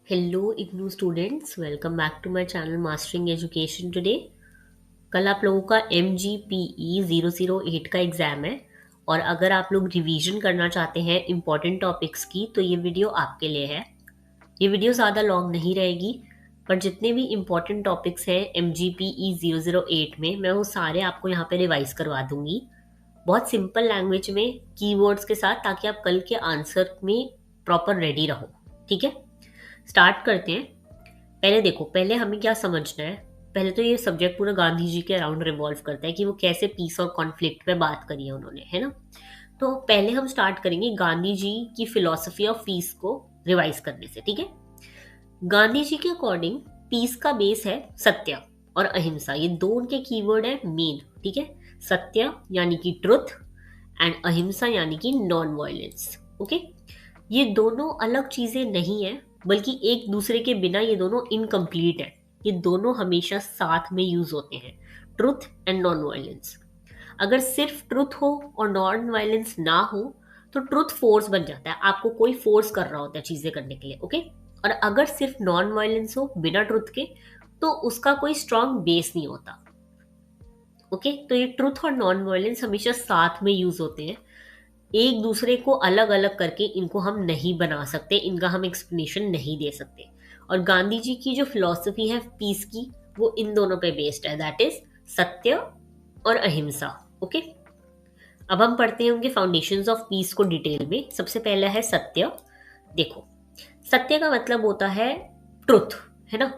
Hello IGNOU students, welcome back to my channel mastering education today. कल आप लोगों का MGPE 008 का एग्ज़ाम है। और अगर आप लोग रिवीजन करना चाहते हैं इम्पॉर्टेंट टॉपिक्स की तो ये वीडियो आपके लिए है। ये वीडियो ज़्यादा लॉन्ग नहीं रहेगी, पर जितने भी इम्पॉर्टेंट टॉपिक्स हैं MGPE 008 में मैं वो सारे आपको यहाँ पे रिवाइज करवा दूंगी, बहुत सिंपल लैंग्वेज में, कीवर्ड्स के साथ, ताकि आप कल के आंसर में प्रॉपर रेडी रहो। ठीक है, स्टार्ट करते हैं। पहले देखो, पहले हमें क्या समझना है। पहले तो ये सब्जेक्ट पूरा गांधी जी के अराउंड रिवॉल्व करता है कि वो कैसे पीस और कॉन्फ्लिक्ट पे बात करी है उन्होंने, है ना। तो पहले हम स्टार्ट करेंगे गांधी जी की फिलॉसफी ऑफ पीस को रिवाइज करने से। ठीक है, गांधी जी के अकॉर्डिंग पीस का बेस है सत्य और अहिंसा। ये दो उनके कीवर्ड है मेन। ठीक है, सत्य यानी कि ट्रुथ एंड अहिंसा यानी कि नॉन वायलेंस। ओके, ये दोनों अलग चीजें नहीं है, बल्कि एक दूसरे के बिना ये दोनों इनकम्प्लीट है। ये दोनों हमेशा साथ में यूज होते हैं, ट्रुथ एंड नॉन वायलेंस। अगर सिर्फ ट्रुथ हो और नॉन वायलेंस ना हो तो ट्रुथ फोर्स बन जाता है, आपको कोई फोर्स कर रहा होता है चीजें करने के लिए। ओके, और अगर सिर्फ नॉन वायलेंस हो बिना ट्रुथ के तो उसका कोई स्ट्रांग बेस नहीं होता। ओके, तो ये ट्रुथ और नॉन वायलेंस हमेशा साथ में यूज होते हैं। एक दूसरे को अलग अलग करके इनको हम नहीं बना सकते, इनका हम एक्सप्लेनेशन नहीं दे सकते। और गांधी जी की जो फिलॉसफी है पीस की, वो इन दोनों पे बेस्ड है, दैट इज सत्य और अहिंसा। ओके, अब हम पढ़ते हैं उनके फाउंडेशंस ऑफ पीस को डिटेल में। सबसे पहला है सत्य। देखो, सत्य का मतलब होता है ट्रुथ, है ना।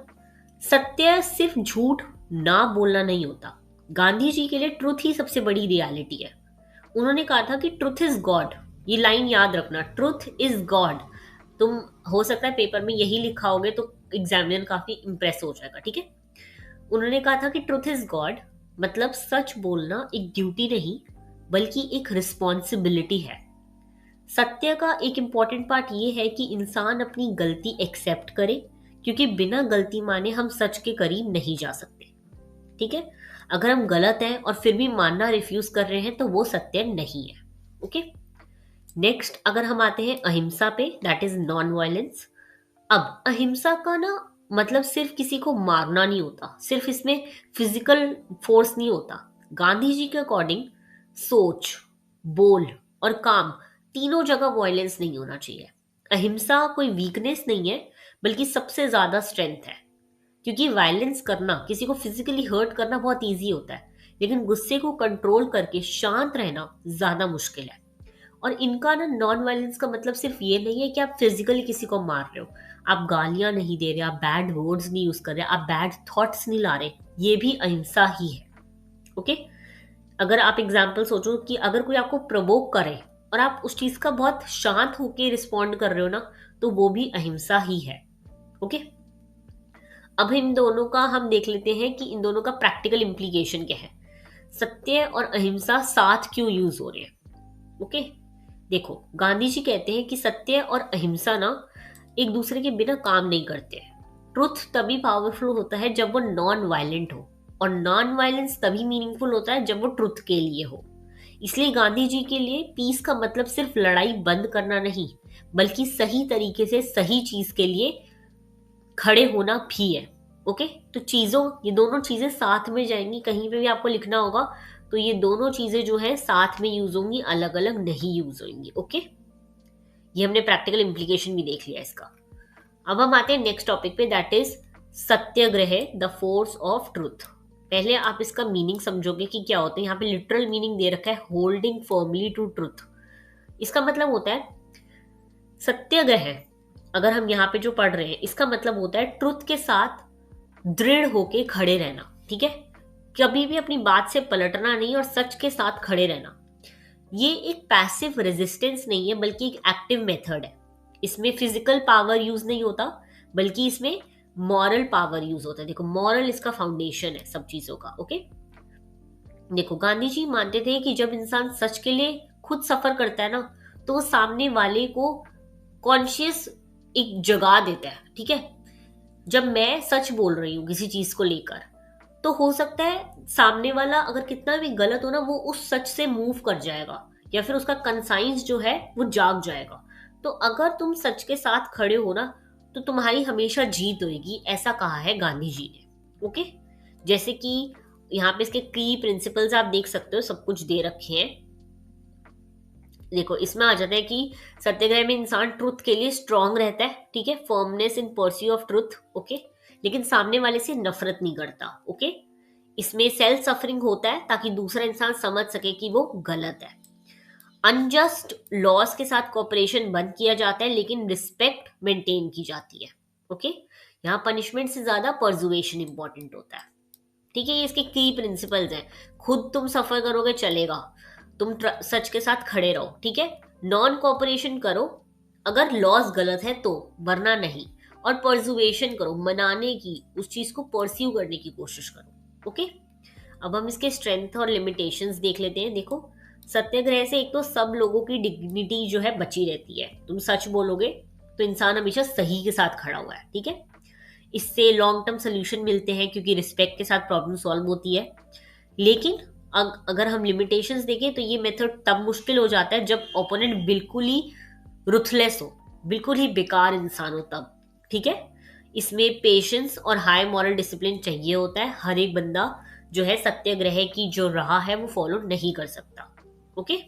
सत्य सिर्फ झूठ ना बोलना नहीं होता। गांधी जी के लिए ट्रुथ ही सबसे बड़ी रियलिटी है। उन्होंने कहा था कि ट्रुथ इज गॉड। ये लाइन याद रखना, ट्रुथ इज गॉड। तुम, हो सकता है पेपर में यही लिखा होगे तो एग्जामिनर काफी इंप्रेस हो जाएगा। ठीक है, उन्होंने कहा था कि ट्रुथ इज गॉड मतलब सच बोलना एक ड्यूटी नहीं बल्कि एक रिस्पॉन्सिबिलिटी है। सत्य का एक इंपॉर्टेंट पार्ट ये है कि इंसान अपनी गलती एक्सेप्ट करे, क्योंकि बिना गलती माने हम सच के करीब नहीं जा सकते। ठीक है, अगर हम गलत हैं और फिर भी मानना रिफ्यूज कर रहे हैं तो वो सत्य नहीं है। ओके, नेक्स्ट अगर हम आते हैं अहिंसा पे, दैट इज नॉन वायलेंस। अब अहिंसा का ना मतलब सिर्फ किसी को मारना नहीं होता, सिर्फ इसमें फिजिकल फोर्स नहीं होता। गांधी जी के अकॉर्डिंग सोच, बोल और काम, तीनों जगह वायलेंस नहीं होना चाहिए। अहिंसा कोई वीकनेस नहीं है, बल्कि सबसे ज्यादा स्ट्रेंथ है। क्योंकि वायलेंस करना, किसी को फिजिकली हर्ट करना बहुत इजी होता है, लेकिन गुस्से को कंट्रोल करके शांत रहना ज्यादा मुश्किल है। और इनका ना नॉन वायलेंस का मतलब सिर्फ ये नहीं है कि आप फिजिकली किसी को मार रहे हो, आप गालियां नहीं दे रहे, आप बैड वर्ड्स नहीं यूज कर रहे, आप बैड थॉट्स नहीं ला रहे, ये भी अहिंसा ही है। ओके, अगर आप एग्जाम्पल सोचो कि अगर कोई आपको प्रवोक करे और आप उस चीज का बहुत शांत होके रिस्पॉन्ड कर रहे हो ना, तो वो भी अहिंसा ही है। ओके, अब इन दोनों का हम देख लेते हैं कि इन दोनों का प्रैक्टिकल इम्प्लीकेशन क्या है। सत्य और अहिंसा साथ क्यों यूज हो रहे हैं। ओके, देखो, गांधी जी कहते हैं कि सत्य और अहिंसा ना एक दूसरे के बिना काम नहीं करते। ट्रुथ तभी पावरफुल होता है जब वो नॉन वायलेंट हो, और नॉन वायलेंस तभी मीनिंगफुल होता है जब वो ट्रुथ के लिए हो। इसलिए गांधी जी के लिए पीस का मतलब सिर्फ लड़ाई बंद करना नहीं, बल्कि सही तरीके से सही चीज के लिए खड़े होना भी है। ओके, तो चीजों, ये दोनों चीजें साथ में जाएंगी। कहीं पे भी आपको लिखना होगा तो ये दोनों चीजें जो है साथ में यूज होंगी, अलग अलग नहीं यूज होंगी। ओके, ये हमने प्रैक्टिकल इम्प्लीकेशन भी देख लिया इसका। अब हम आते हैं नेक्स्ट टॉपिक पे, that is Satyagraha, the force of truth. पहले आप इसका मीनिंग समझोगे कि क्या होता है। यहाँ पे लिटरल मीनिंग दे रखा है, होल्डिंग फर्मली टू ट्रूथ। इसका मतलब होता है सत्याग्रह, अगर हम यहाँ पे जो पढ़ रहे हैं, इसका मतलब होता है ट्रुथ के साथ दृढ़ होके खड़े रहना। ठीक है, कभी भी अपनी बात से पलटना नहीं और सच के साथ खड़े रहना। ये एक पैसिव रेजिस्टेंस नहीं है, बल्कि एक एक्टिव मेथड है। इसमें फिजिकल पावर यूज नहीं होता, बल्कि इसमें मॉरल पावर यूज होता है। देखो, मॉरल इसका फाउंडेशन है सब चीजों का। ओके, देखो, गांधी जी मानते थे कि जब इंसान सच के लिए खुद सफर करता है ना, तो वो सामने वाले को कॉन्शियस एक जगा देता है। ठीक है, जब मैं सच बोल रही हूँ किसी चीज को लेकर, तो हो सकता है सामने वाला अगर कितना भी गलत हो ना, वो उस सच से मूव कर जाएगा, या फिर उसका कंसाइंस जो है वो जाग जाएगा। तो अगर तुम सच के साथ खड़े हो ना, तो तुम्हारी हमेशा जीत होगी, ऐसा कहा है गांधी जी ने। ओके, जैसे कि यहाँ पे इसके की प्रिंसिपल्स आप देख सकते हो, सब कुछ दे रखे हैं। देखो, इसमें आ जाता है कि सत्याग्रह में इंसान ट्रुथ के लिए स्ट्रांग रहता है, ठीक है, firmness in pursue of truth, okay, लेकिन सामने वाले से नफरत नहीं करता। ओके, इसमें सेल्फ सफरिंग होता है ताकि दूसरा इंसान समझ सके कि वो गलत है। अनजस्ट लॉस के साथ कॉपरेशन बंद किया जाता है, लेकिन रिस्पेक्ट मेंटेन की जाती है। ओके, यहाँ पनिशमेंट से ज्यादा परजुएशन इंपॉर्टेंट होता है। ठीक है, ये इसके की प्रिंसिपल्स हैं। खुद तुम सफर करोगे चलेगा, तुम सच के साथ खड़े रहो, ठीक है, नॉन कॉपरेशन करो अगर लॉस गलत है तो, वरना नहीं, और परजुएशन करो, मनाने की, उस चीज को परस्यू करने की कोशिश करो। ओके, अब हम इसके स्ट्रेंथ और लिमिटेशंस देख लेते हैं। देखो, सत्याग्रह से एक तो सब लोगों की डिग्निटी जो है बची रहती है। तुम सच बोलोगे तो इंसान हमेशा सही के साथ खड़ा हुआ है, ठीक है। इससे लॉन्ग टर्म सोल्यूशन मिलते हैं क्योंकि रिस्पेक्ट के साथ प्रॉब्लम सॉल्व होती है। लेकिन अगर हम लिमिटेशंस देखें तो ये मेथड तब मुश्किल हो जाता है जब ओपोनेंट बिल्कुल ही रुथलेस हो, बिल्कुल ही बेकार इंसान हो तब, ठीक है। इसमें पेशेंस और हाई मॉरल डिसिप्लिन चाहिए होता है। हर एक बंदा जो है सत्याग्रह की जो राह है वो फॉलो नहीं कर सकता। ओके,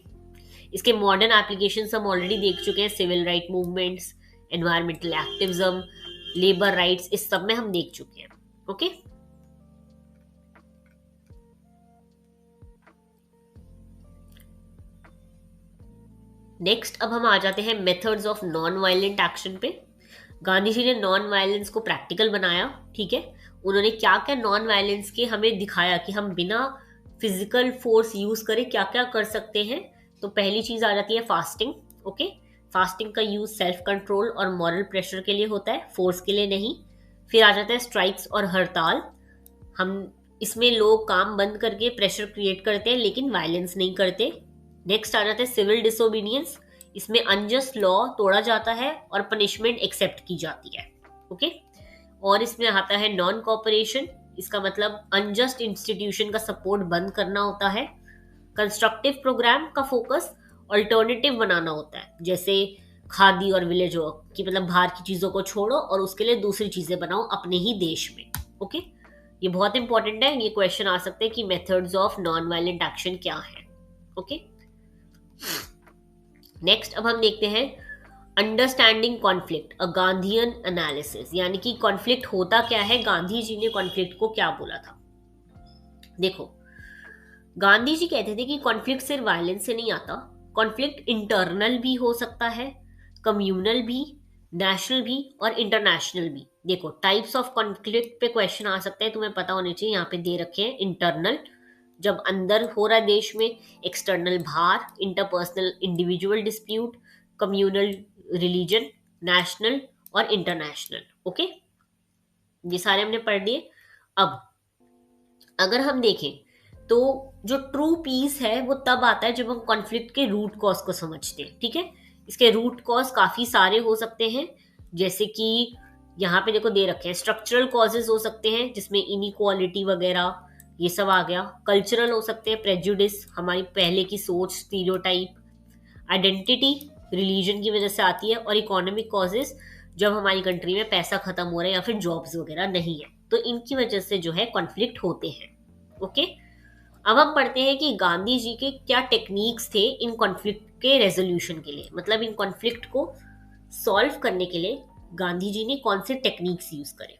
इसके मॉडर्न एप्लीकेशन हम ऑलरेडी देख चुके हैं, civil right movements, environmental activism, labour rights, इस सब में हम देख चुके हैं। ओके, नेक्स्ट अब हम आ जाते हैं methods of non violent action पे। गांधी जी ने नॉन वायलेंस को प्रैक्टिकल बनाया, ठीक है। उन्होंने क्या क्या नॉन वायलेंस के हमें दिखाया कि हम बिना फिजिकल फोर्स यूज करे क्या क्या कर सकते हैं। तो पहली चीज आ जाती है फास्टिंग। ओके, फास्टिंग का यूज सेल्फ कंट्रोल और मॉरल प्रेशर के लिए होता है, फोर्स के लिए नहीं। फिर आ जाता है स्ट्राइक्स और हड़ताल। हम इसमें लोग काम बंद करके प्रेशर क्रिएट करते हैं लेकिन वायलेंस नहीं करते। नेक्स्ट आ जाता है सिविल डिसोबीडियंस। इसमें अनजस्ट लॉ तोड़ा जाता है और पनिशमेंट एक्सेप्ट की जाती है। ओके, और इसमें आता है नॉन कॉपरेशन। इसका मतलब अनजस्ट इंस्टीट्यूशन का सपोर्ट बंद करना होता है। कंस्ट्रक्टिव प्रोग्राम का फोकस अल्टरनेटिव बनाना होता है, जैसे खादी और विलेज वर्क की, मतलब बाहर की चीजों को छोड़ो और उसके लिए दूसरी चीजें बनाओ अपने ही देश में। ओके, ये बहुत इंपॉर्टेंट है, ये क्वेश्चन आ सकते हैं कि methods of non violent action क्या है। ओके, नेक्स्ट अब हम देखते हैं अंडरस्टैंडिंग कॉन्फ्लिक्ट, अ गांधीयन एनालिसिस, यानी कि कॉन्फ्लिक्ट होता क्या है, गांधी जी ने कॉन्फ्लिक्ट को क्या बोला था। देखो, गांधी जी कहते थे कि कॉन्फ्लिक्ट सिर्फ वायलेंस से नहीं आता, कॉन्फ्लिक्ट इंटरनल भी हो सकता है, कम्युनल भी, नेशनल भी और इंटरनेशनल भी। देखो, टाइप्स ऑफ कॉन्फ्लिक्ट पे क्वेश्चन आ सकता है, तुम्हें पता होने चाहिए। यहाँ पे दे रखे हैं इंटरनल, जब अंदर हो रहा है देश में, एक्सटर्नल बाहर, interpersonal individual dispute, communal religion, national और इंटरनेशनल। ओके, ये सारे हमने पढ़ लिए। अब अगर हम देखें तो जो ट्रू पीस है वो तब आता है जब हम कॉन्फ्लिक्ट के रूट कॉज को समझते हैं, ठीक है। इसके रूट कॉज काफी सारे हो सकते हैं, जैसे कि यहाँ पे देखो दे रखे हैं, स्ट्रक्चरल कॉजेज हो सकते हैं जिसमें इनइक्वालिटी वगैरह ये सब आ गया। कल्चरल हो सकते हैं, प्रेजुडिस, हमारी पहले की सोच, स्टीरियोटाइप। आइडेंटिटी रिलीजन की वजह से आती है। और इकोनॉमिक कॉजेज, जब हमारी कंट्री में पैसा खत्म हो रहा है या फिर जॉब्स वगैरह नहीं है, तो इनकी वजह से जो है कॉन्फ्लिक्ट होते हैं। ओके, अब हम पढ़ते हैं कि गांधी जी के क्या टेक्निक्स थे इन कॉन्फ्लिक्ट के रेजोल्यूशन के लिए, मतलब इन कॉन्फ्लिक्ट को सॉल्व करने के लिए गांधी जी ने कौन से टेक्निक्स यूज करे।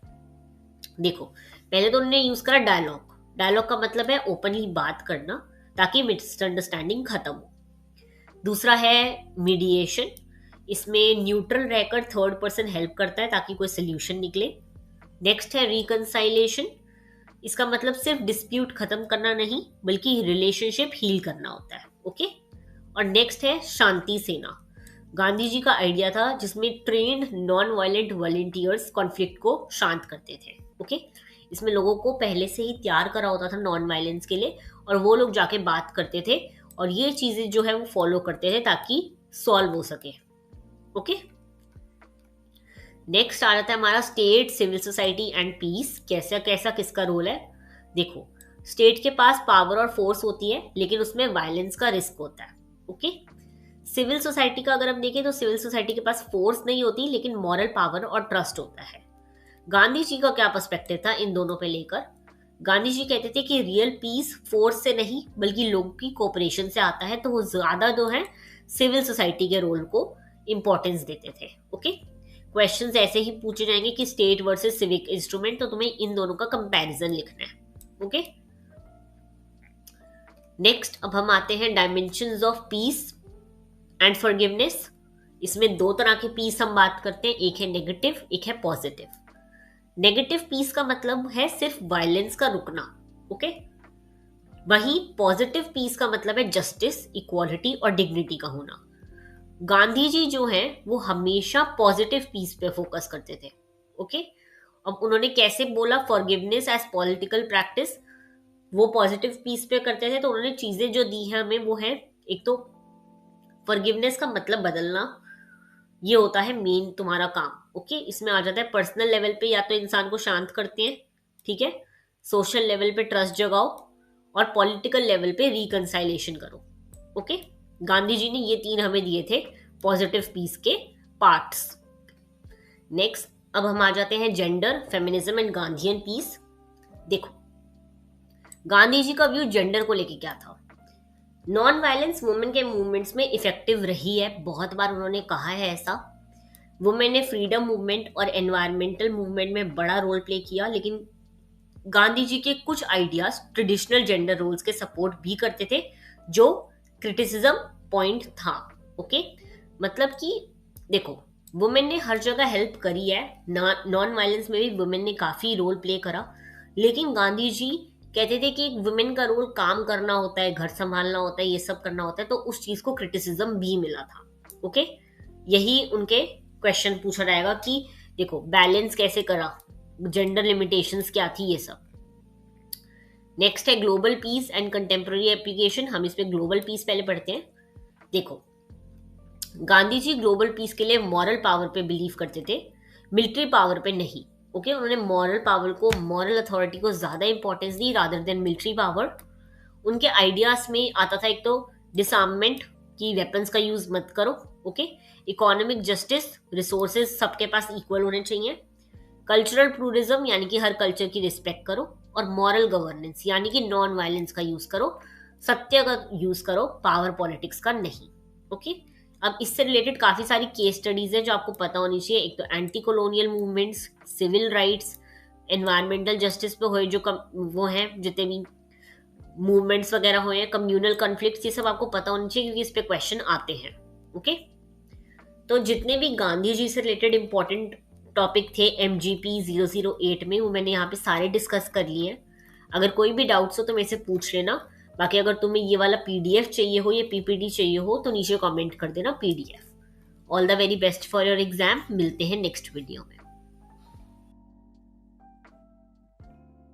देखो, पहले तो उन्होंने यूज करा डायलॉग। डायलॉग का मतलब है ओपनली बात करना ताकि मिसअंडरस्टैंडिंग खत्म हो। दूसरा है मीडिएशन। इसमें न्यूट्रल रहकर थर्ड पर्सन हेल्प करता है ताकि कोई सोल्यूशन निकले। नेक्स्ट है रिकंसाइलेशन। इसका मतलब सिर्फ डिस्प्यूट खत्म करना नहीं बल्कि रिलेशनशिप हील करना होता है। ओके, और नेक्स्ट है शांति सेना। गांधी जी का आइडिया था जिसमें trained non violent volunteers conflict को शांत करते थे। ओके, इसमें लोगों को पहले से ही तैयार करा होता था नॉन वायलेंस के लिए, और वो लोग जाके बात करते थे और ये चीजें जो है वो फॉलो करते थे ताकि सॉल्व हो सके। ओके, नेक्स्ट आ जाता है हमारा state, civil society and peace. कैसा कैसा किसका रोल है। देखो, स्टेट के पास पावर और फोर्स होती है लेकिन उसमें वायलेंस का रिस्क होता है। ओके, सिविल सोसाइटी का अगर हम देखें तो सिविल सोसाइटी के पास फोर्स नहीं होती, लेकिन मॉरल पावर और ट्रस्ट होता है। गांधी जी का क्या पर्सपेक्टिव था इन दोनों पे लेकर? गांधी जी कहते थे कि रियल पीस फोर्स से नहीं बल्कि लोगों की कोऑपरेशन से आता है, तो वो ज्यादा जो है सिविल सोसाइटी के रोल को इंपॉर्टेंस देते थे। ओके, क्वेश्चंस ऐसे ही पूछे जाएंगे कि स्टेट वर्सेस सिविक इंस्ट्रूमेंट, तो तुम्हें इन दोनों का कंपैरिजन लिखना है। ओके, नेक्स्ट अब हम आते हैं dimensions of peace and forgiveness. इसमें दो तरह के पीस हम बात करते हैं, एक है नेगेटिव, एक है पॉजिटिव। नेगेटिव पीस का मतलब है सिर्फ वायलेंस का रुकना। ओके, वहीं पॉजिटिव पीस का मतलब है जस्टिस, इक्वालिटी और डिग्निटी का होना। गांधी जी जो हैं वो हमेशा पॉजिटिव पीस पे फोकस करते थे। ओके, अब उन्होंने कैसे बोला फॉरगिवनेस एज पॉलिटिकल प्रैक्टिस, वो पॉजिटिव पीस पे करते थे, तो उन्होंने चीजें जो दी हैं हमें वो है, एक तो फॉरगिवनेस का मतलब बदलना, ये होता है मेन तुम्हारा काम। ओके, इसमें आ जाता है पर्सनल लेवल पे या तो इंसान को शांत करते हैं, ठीक है, सोशल लेवल पे ट्रस्ट जगाओ और पॉलिटिकल लेवल पे रिकंसाइलेशन करो। ओके, गांधी जी ने ये तीन हमें दिए थे पॉजिटिव पीस के पार्ट्स। नेक्स्ट अब हम आ जाते हैं gender, feminism and Gandhian peace. देखो गांधी जी का व्यू जेंडर को लेके क्या था। नॉन वायलेंस वुमेन के मूवमेंट्स में इफेक्टिव रही है, बहुत बार उन्होंने कहा है ऐसा। वुमेन ने फ्रीडम मूवमेंट और एनवायरमेंटल मूवमेंट में बड़ा रोल प्ले किया, लेकिन गांधी जी के कुछ आइडियाज ट्रेडिशनल जेंडर रोल्स के सपोर्ट भी करते थे, जो क्रिटिसिज्म पॉइंट था। ओके, मतलब कि देखो वुमेन ने हर जगह हेल्प करी है, नॉन वायलेंस में भी वुमेन ने काफी रोल प्ले करा, लेकिन गांधी जी कहते थे कि वुमेन का रोल काम करना होता है, घर संभालना होता है, ये सब करना होता है, तो उस चीज को क्रिटिसिज्म भी मिला था। ओके, यही उनके क्वेश्चन पूछा जाएगा कि देखो बैलेंस कैसे करा, जेंडर लिमिटेशंस क्या थी, ये सब। नेक्स्ट है global piece and contemporary application. हम इस पे ग्लोबल पीस पहले पढ़ते हैं। देखो गांधी जी ग्लोबल पीस के लिए मॉरल पावर पे बिलीव करते थे, मिलिट्री पावर पे नहीं। ओके, उन्होंने मॉरल पावर को, मॉरल अथॉरिटी को ज्यादा इंपॉर्टेंस दी रादर देन मिलिट्री पावर। उनके आइडियाज में आता था एक तो डिसआर्ममेंट, की वेपन्स का यूज मत करो। ओके, इकोनॉमिक जस्टिस, रिसोर्सेज सबके पास इक्वल होने चाहिए। कल्चरल प्लूरिज्म यानी कि हर कल्चर की रिस्पेक्ट करो, और मॉरल गवर्नेंस यानी कि नॉन वायलेंस का यूज करो, सत्य का यूज करो, पावर पॉलिटिक्स का नहीं। ओके, अब इससे रिलेटेड काफी सारी केस स्टडीज है जो आपको पता होनी चाहिए। एक तो anti colonial movements, civil rights, environmental justice पे हुए जो वो हैं जितने भी मूवमेंट्स वगैरह हुए हैं, कम्युनल कॉन्फ्लिक्ट्स, ये सब आपको पता होनी चाहिए क्योंकि इस पे क्वेश्चन आते हैं। ओके, तो जितने भी गांधी जी से रिलेटेड इंपॉर्टेंट टॉपिक थे MGP 008 में, वो मैंने यहाँ पे सारे डिस्कस कर लिए हैं। अगर कोई भी डाउट्स हो तो मेरे से पूछ लेना। बाकी अगर तुम्हें ये वाला PDF चाहिए हो, ये PPT चाहिए हो, तो नीचे कमेंट कर देना PDF। All the very best for your exam. मिलते हैं नेक्स्ट वीडियो में।